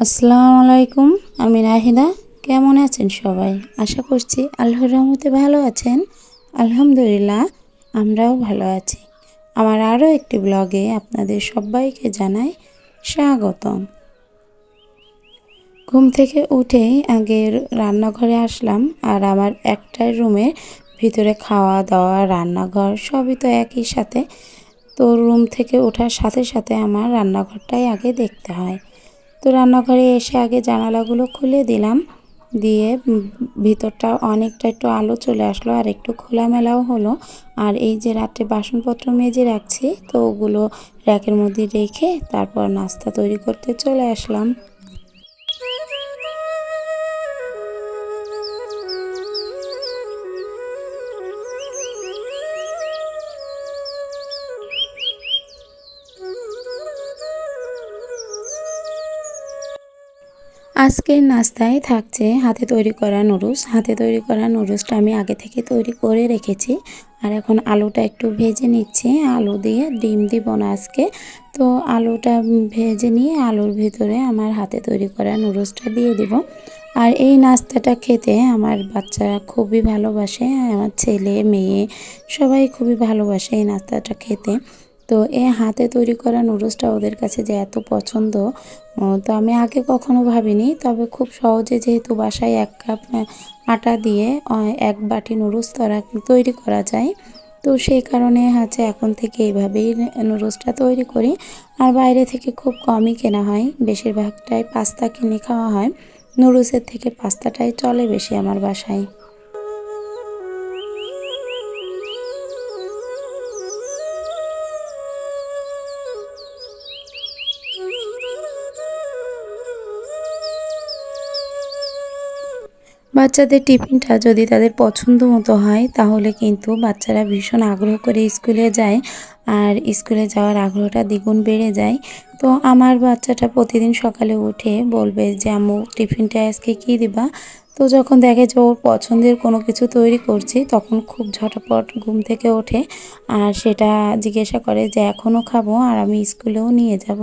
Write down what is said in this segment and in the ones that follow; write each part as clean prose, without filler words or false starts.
আসসালামু আলাইকুম। আমি নাহিদা। কেমন আছেন সবাই? আশা করছি আল্লাহর রহমতে ভালো আছেন। আলহামদুলিল্লাহ, আমরাও ভালো আছি। আমার আরও একটি ব্লগে আপনাদের সবাইকে জানাই স্বাগতম। ঘুম থেকে উঠেই আগে রান্নাঘরে আসলাম। আর আমার একটাই রুমের ভিতরে খাওয়া দাওয়া রান্নাঘর সবই তো একই সাথে। তো রুম থেকে ওঠার সাথে সাথে আমার রান্নাঘরটাই আগে দেখতে হয়। তো রান্নাঘরে এসে আগে জানালাগুলো খুলে দিলাম, দিয়ে ভিতরটা অনেকটা একটু আলো চলে আসলো আর একটু খোলামেলাও হলো। আর এই যে রাত্রে বাসনপত্র মেজে রাখছি, তো ওগুলো র্যাকের মধ্যে রেখে তারপর নাস্তা তৈরি করতে চলে আসলাম। আজকের নাস্তায় থাকছে হাতে তৈরি করা নুডলস। হাতে তৈরি করা নুডলসটা আমি আগে থেকে তৈরি করে রেখেছি। আর এখন আলুটা একটু ভেজে নিচ্ছি। আলু দিয়ে ডিম দিব না আজকে। তো আলুটা ভেজে নিয়ে আলুর ভিতরে আমার হাতে তৈরি করা নুডলসটা দিয়ে দিব। আর এই নাস্তাটা খেতে আমার বাচ্চারা খুবই ভালোবাসে। আমার ছেলে মেয়ে সবাই খুবই ভালোবাসে এই নাস্তাটা খেতে। তো এই হাতে তৈরি করা নুডলসটা ওদের কাছে যে এত পছন্দ, তো আমি আগে কখনো ভাবিনি। তবে খুব সহজে যেহেতু বাসায় 1 কাপ আটা দিয়ে 1 বাটি নুডলস তৈরি করা যায়, তো সেই কারণে হচ্ছে এখন থেকে এইভাবেই নুডলসটা তৈরি করি। আর বাইরে থেকে খুব কমই কেনা হয়, বেশিরভাগটাই পাস্তা কিনে খাওয়া হয়। নুডলসের থেকে পাস্তাটাই চলে বেশি আমার বাসায়। বাচ্চাদের টিফিনটা যদি তাদের পছন্দ মতো হয় তাহলে কিন্তু বাচ্চারা ভীষণ আগ্রহ করে স্কুলে যায়। আর স্কুলে যাওয়ার আগ্রহটা দ্বিগুণ বেড়ে যায়। তো আমার বাচ্চাটা প্রতিদিন সকালে উঠে বলবে যে আম্মু টিফিনটা আজকে কী দিবা। তো যখন দেখে যে ওর পছন্দের কোনো কিছু তৈরি করছি তখন খুব ঝটপট ঘুম থেকে ওঠে আর সেটা জিজ্ঞাসা করে যে এখনও খাবো আর আমি স্কুলেও নিয়ে যাব।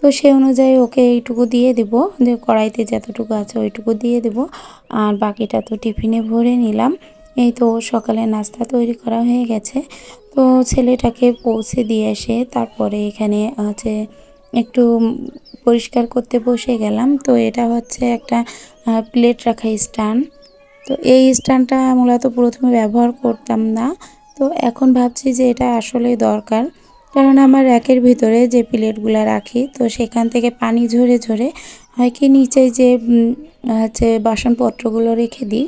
তো সেই অনুযায়ী ওকে এইটুকু দিয়ে দিব, যে কড়াইতে যতটুকু আছে ওইটুকু দিয়ে দেব। আর বাকিটা তো টিফিনে ভরে নিলাম। এই তো সকালে নাস্তা তৈরি করা হয়ে গেছে। তো ছেলেটাকে পৌঁছে দিয়ে এসে তারপরে এখানে হচ্ছে একটু পরিষ্কার করতে বসে গেলাম। তো এটা হচ্ছে একটা প্লেট রাখা স্ট্যান্ড। তো এই স্ট্যান্ডটা মূলত প্রথমে ব্যবহার করতাম না। তো এখন ভাবছি যে এটা আসলেই দরকার। কারণ আমার র্যাকের ভিতরে যে প্লেটগুলো রাখি, তো সেখান থেকে পানি ঝরে ঝরে হয় কি নিচে যে হচ্ছে বাসনপত্রগুলো রেখে দিই,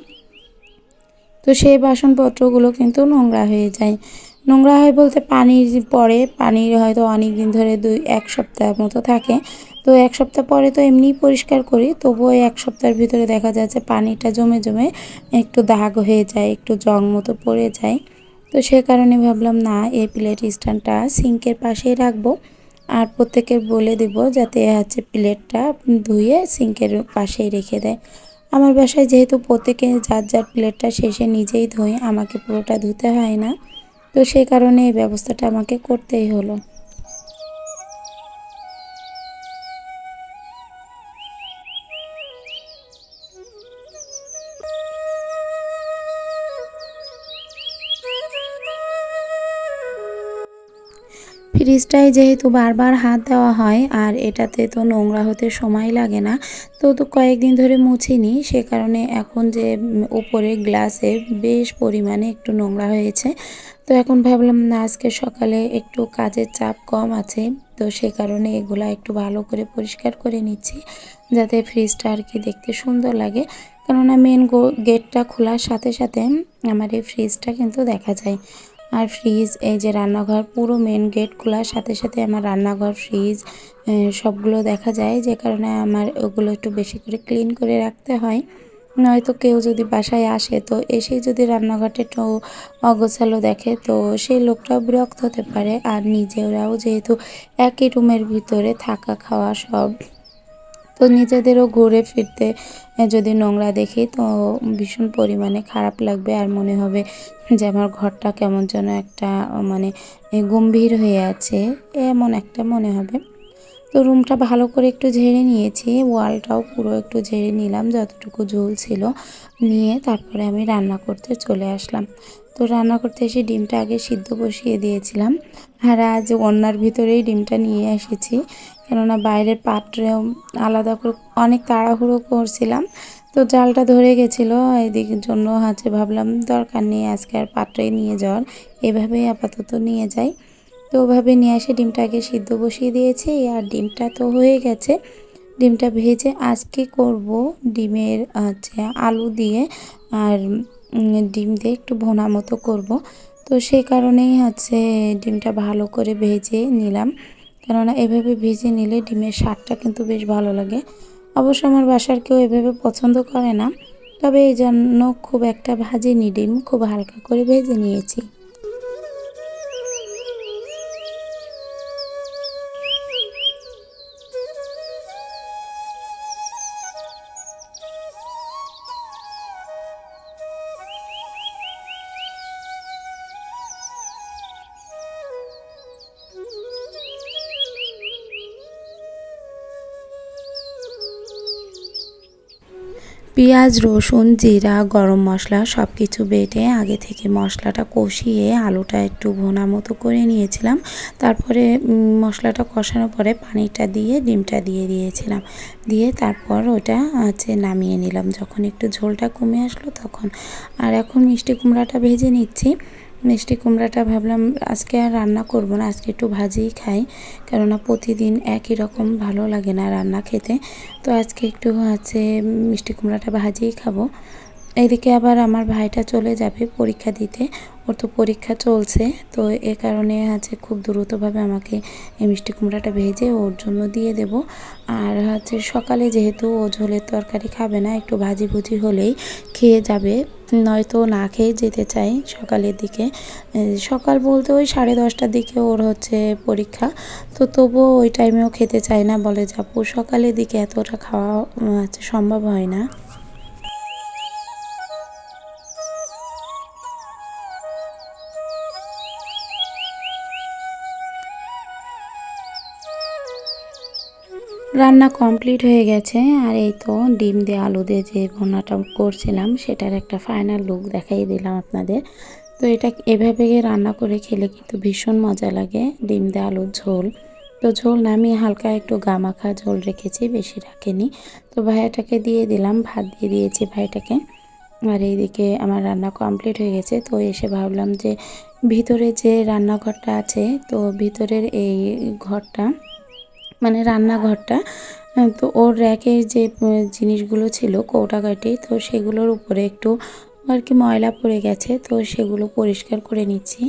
তো সেই বাসনপত্রগুলো কিন্তু নোংরা হয়ে যায়। নোংরা হয় বলতে পানি পরে, পানির হয়তো অনেক দিন ধরে 1 সপ্তাহ মতো থাকে। তো 1 সপ্তাহ পরে তো এমনিই পরিষ্কার করি, তবুও 1 সপ্তাহের ভিতরে দেখা যাচ্ছে পানিটা জমে জমে একটু দাগ হয়ে যায়, একটু জং মতো পড়ে যায়। তো সে কারণে ভাবলাম না, এই প্লেট স্ট্যান্ডটা সিঙ্কের পাশেই রাখবো। আর প্রত্যেকের বলে দেব যাতে হচ্ছে প্লেটটা ধুয়ে সিঙ্কের পাশেই রেখে দেয়। আমার বাসায় যেহেতু প্রত্যেকে যার যার প্লেটটা শেষে নিজেই ধোয়, আমাকে পুরোটা ধুতে হয় না। তো সেই কারণে এই ব্যবস্থাটা আমাকে করতেই হলো। ফ্রিজটায় যেহেতু বারবার হাত দেওয়া হয় আর এটাতে তো নোংরা হতে সময় লাগে না, তো কয়েকদিন ধরে মুছিনি, সে কারণে এখন যে উপরে গ্লাসে বেশ পরিমাণে একটু নোংরা হয়েছে। তো এখন ভাবলাম না, আজকে সকালে একটু কাজের চাপ কম আছে, তো সে কারণে এগুলা একটু ভালো করে পরিষ্কার করে নিচ্ছি যাতে ফ্রিজটা আর কি দেখতে সুন্দর লাগে। কেননা মেন গেটটা খোলার সাথে সাথে আমার এই ফ্রিজটা কিন্তু দেখা যায়। আর ফ্রিজ, এই যে রান্নাঘর, পুরো মেন গেট খোলার সাথে সাথে আমার রান্নাঘর, ফ্রিজ সবগুলো দেখা যায়, যে কারণে আমার ওগুলো একটু বেশি করে ক্লিন করে রাখতে হয়। নয়তো কেউ যদি বাসায় আসে, তো এসেই যদি রান্নাঘরটা একটু অগোছালো দেখে, তো সেই লোকটাও বিরক্ত হতে পারে। আর নিজেরাও যেহেতু একই রুমের ভিতরে থাকা খাওয়া সব, তো নিজেদেরও ঘুরে ফিরতে যদি নোংরা দেখি তো ভীষণ পরিমাণে খারাপ লাগবে আর মনে হবে যে আমার ঘরটা কেমন যেন একটা মানে গম্ভীর হয়ে আছে, এমন একটা মনে হবে। তো রুমটা ভালো করে একটু ঝেড়ে নিয়েছি, ওয়ালটাও পুরো একটু ঝেড়ে নিলাম যতটুকু ঝোল ছিল, নিয়ে তারপরে আমি রান্না করতে চলে আসলাম। তো রান্না করতে এসে ডিমটা আগে সিদ্ধ বসিয়ে দিয়েছিলাম, আর আজ ওড়নার ভিতরেই ডিমটা নিয়ে এসেছি, কেননা বাইরের পাত্রে আলাদা করে অনেক তাড়াহুড়ো করছিলাম, তো জালটা ধরে গেছিলো, এদিকের জন্য ভাবলাম দরকার নেই আজকে আর পাত্রে নিয়ে যাওয়ার, এভাবেই আপাতত নিয়ে যাই। তো ওভাবে নিয়ে এসে ডিমটা আগে সিদ্ধ বসিয়ে দিয়েছি, আর ডিমটা তো হয়ে গেছে। ডিমটা ভেজে আজকে করব ডিমের আলু দিয়ে, আর ডিম দিয়ে একটু ভোনা মতো করব। তো সেই কারণেই ডিমটা ভালো করে ভেজে নিলাম, কেননা এভাবে ভেজে নিলে ডিমের স্বাদটা কিন্তু বেশ ভালো লাগে। অবশ্য আমার বাসার কেউ এভাবে পছন্দ করে না, তবে এই জন্য খুব একটা ভাজিনি, ডিম খুব হালকা করে ভেজে নিয়েছি। পেঁয়াজ, রসুন, জিরা, গরম মশলা সব কিছু বেটে আগে থেকে মশলাটা কষিয়ে আলুটা একটু ভোনা মতো করে নিয়েছিলাম। তারপরে মশলাটা কষানোর পরে পানিটা দিয়ে ডিমটা দিয়ে দিয়েছিলাম, দিয়ে তারপর ওটা নামিয়ে নিলাম যখন একটু ঝোলটা কমে আসলো তখন। আর এখন মিষ্টি কুমড়াটা ভেজে নিচ্ছি। মিষ্টি কুমড়াটা ভাবলাম আজকে আর রান্না করব না, আজকে একটু ভাজিই খাই, কেননা প্রতিদিন একই রকম ভালো লাগে না রান্না খেতে। তো আজকে একটু মিষ্টি কুমড়াটা ভাজিই খাবো। এদিকে আবার আমার ভাইটা চলে যাবে পরীক্ষা দিতে, ওর তো পরীক্ষা চলছে, তো এ কারণে খুব দ্রুতভাবে আমাকে এই মিষ্টি কুমড়াটা ভেজে ওর জন্য দিয়ে দেব। আর সকালে যেহেতু ও ঝোলের তরকারি খাবে না, একটু ভাজি ভুজি হলেই খেয়ে যাবে, নয়তো না খেয়ে যেতে চাই সকালের দিকে। সকাল বলতে ওই 10:30টার দিকে ওর পরীক্ষা, তো তবুও ওই টাইমেও খেতে চায় না, বলে যাবো সকালের দিকে এতটা খাওয়া সম্ভব হয় না। রান্না কমপ্লিট হয়ে গেছে, আর এই তো ডিম দিয়ে আলু দিয়ে যে ভুনাটা করছিলাম সেটার একটা ফাইনাল লুক দেখাই দিলাম আপনাদের। তো এটা এভাবে রান্না করে খেলে কিন্তু ভীষণ মজা লাগে, ডিম দিয়ে আলুর ঝোল। তো ঝোল না, আমি হালকা একটু গামাখা ঝোল রেখেছি, বেশি রাখিনি। তো ভাইয়াটাকে দিয়ে দিলাম, ভাত দিয়ে দিয়েছি ভাইটাকে। আর এইদিকে আমার রান্না কমপ্লিট হয়ে গেছে, তো এসে ভাবলাম যে ভিতরে যে রান্নাঘরটা আছে, তো ভিতরের এই ঘরটা মানে রান্নাঘরটা, তো ওর র্যাকের যে জিনিসগুলো ছিল কৌটাকাটি, তো সেগুলোর উপরে একটু আর কি ময়লা পড়ে গেছে, তো সেগুলো পরিষ্কার করে নিচ্ছি।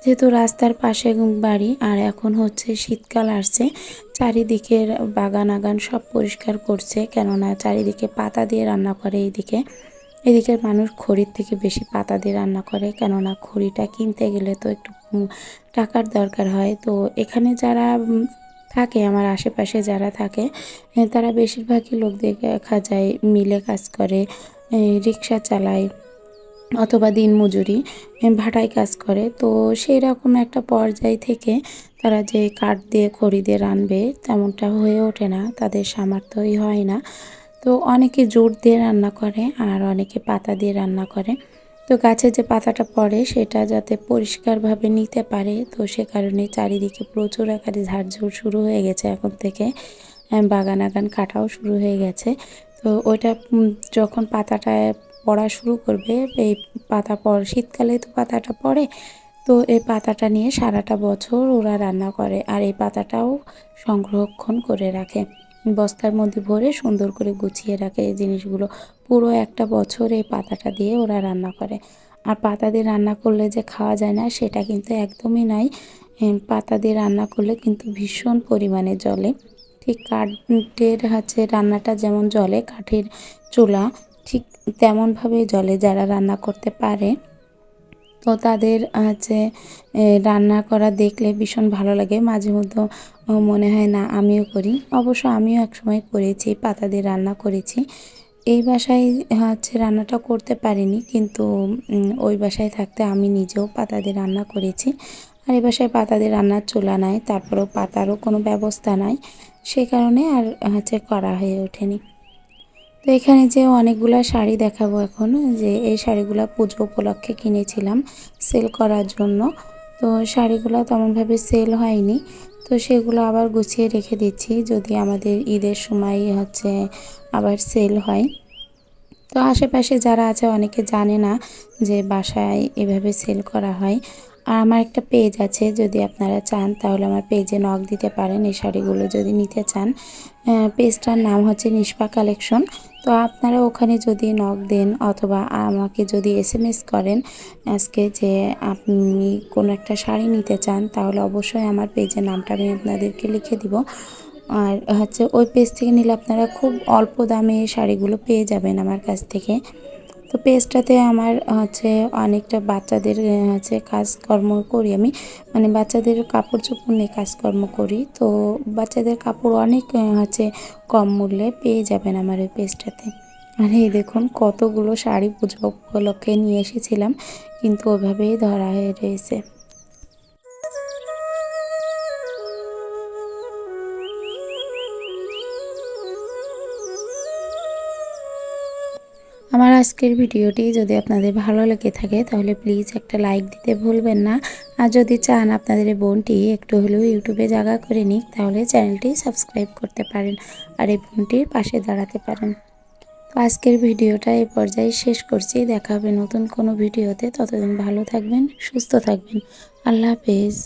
যেহেতু রাস্তার পাশে বাড়ি, আর এখন শীতকাল আসছে, চারিদিকের বাগান আগান সব পরিষ্কার করছে, কেননা চারিদিকে পাতা দিয়ে রান্না করে। এদিকের মানুষ খড়ির থেকে বেশি পাতা দিয়ে রান্না করে, কেননা খড়িটা কিনতে গেলে তো একটু টাকার দরকার হয়। তো এখানে যারা থাকে, আমার আশেপাশে যারা থাকে, তারা বেশিরভাগই লোক দেখা যায় মিলে কাজ করে, রিক্সা চালায়, অথবা দিনমজুরি ভাটায় কাজ করে। তো সেই রকম একটা পর্যায় থেকে তারা যে কাঠ দিয়ে খড়ি দিয়ে রানবে তেমনটা হয়ে ওঠে না, তাদের সামর্থ্যই হয় না। তো অনেকে জোর দিয়ে রান্না করে, আর অনেকে পাতা দিয়ে রান্না করে। তো গাছে যে পাতাটা পড়ে সেটা যাতে পরিষ্কারভাবে নিতে পারে, তো সে কারণে চারিদিকে প্রচুর আকারে ঝাড়ঝুড় শুরু হয়ে গেছে এখন থেকে, বাগান আগান কাটাও শুরু হয়ে গেছে। তো ওইটা যখন পাতাটা পড়া শুরু করবে, এই পাতা শীতকালে তো পাতাটা পড়ে, তো এই পাতাটা নিয়ে সারাটা বছর ওরা রান্না করে, আর এই পাতাটাও সংরক্ষণ করে রাখে, বস্তার মধ্যে ভরে সুন্দর করে গুছিয়ে রাখে এই জিনিসগুলো। পুরো একটা বছর এই পাতাটা দিয়ে ওরা রান্না করে। আর পাতা দিয়ে রান্না করলে যে খাওয়া যায় না সেটা কিন্তু একদমই নয়, পাতা দিয়ে রান্না করলে কিন্তু ভীষণ পরিমাণে জ্বলে। ঠিক কাঠের রান্নাটা যেমন জ্বলে, কাঠের চুলা ঠিক তেমনভাবেই জ্বলে। যারা রান্না করতে পারে, তো তাদের রান্না করা দেখলে ভীষণ ভালো লাগে, মাঝে মধ্যে মনে হয় না আমিও করি। অবশ্য আমিও একসময় করেছি, পাতা দিয়ে রান্না করেছি। এই বাসায় রান্নাটা করতে পারিনি, কিন্তু ওই বাসায় থাকতে আমি নিজেও পাতা দিয়ে রান্না করেছি। আর এই বাসায় পাতা দিয়ে রান্নার চুলা নাই, তারপরেও পাতারও কোনো ব্যবস্থা নাই, সে কারণে আর করা হয়ে ওঠেনি। তো এখানে যে অনেকগুলো শাড়ি দেখাবো এখন, যে এই শাড়িগুলো পুজো উপলক্ষে কিনেছিলাম সেল করার জন্য। তো শাড়িগুলো তেমনভাবে সেল হয়নি, তো সেগুলো আবার গুছিয়ে রেখে দিচ্ছি যদি আমাদের ঈদের সময় আবার সেল হয়। তো আশেপাশে যারা আছে অনেকে জানে না যে বাসায় এভাবে সেল করা হয়। আর আমার একটা পেজ আছে, যদি আপনারা চান তাহলে আমার পেজে নক দিতে পারেন এই শাড়িগুলো যদি নিতে চান। পেজটার নাম হচ্ছে নিষ্পা কালেকশন। তো আপনারা ওখানে যদি নক দেন অথবা আমাকে যদি এসএমএস করেন আজকে যে আপনি কোনো একটা শাড়ি নিতে চান, তাহলে অবশ্যই আমার পেজের নামটা আমি আপনাদেরকে লিখে দিব। আর ওই পেজ থেকে নিলে আপনারা খুব অল্প দামে শাড়িগুলো পেয়ে যাবেন আমার কাছ থেকে। তো পেজটাতে আমার অনেকটা বাচ্চাদের কাজকর্ম করি আমি, মানে বাচ্চাদের কাপড় চোপড় নিয়ে কাজকর্ম করি। তো বাচ্চাদের কাপড় অনেক কম মূল্যে পেয়ে যাবেন আমার ওই পেজটাতে। আর এই দেখুন কতগুলো শাড়ি পুজো উপলক্ষে নিয়ে এসেছিলাম, কিন্তু ওইভাবেই ধরা হয়ে রয়েছে। আমার আজকের ভিডিওটি যদি আপনাদের ভালো লেগে থাকে তাহলে প্লিজ একটা লাইক দিতে ভুলবেন না। আর যদি চান আপনাদের এই বোনটি একটু হলেও ইউটিউবে জায়গা করে নিক, তাহলে চ্যানেলটি সাবস্ক্রাইব করতে পারেন আর এই বোনটির পাশে দাঁড়াতে পারেন। তো আজকের ভিডিওটা এই পর্যায়ে শেষ করছি। দেখা হবে নতুন কোনো ভিডিওতে। ততদিন ভালো থাকবেন, সুস্থ থাকবেন। আল্লাহ হাফেজ।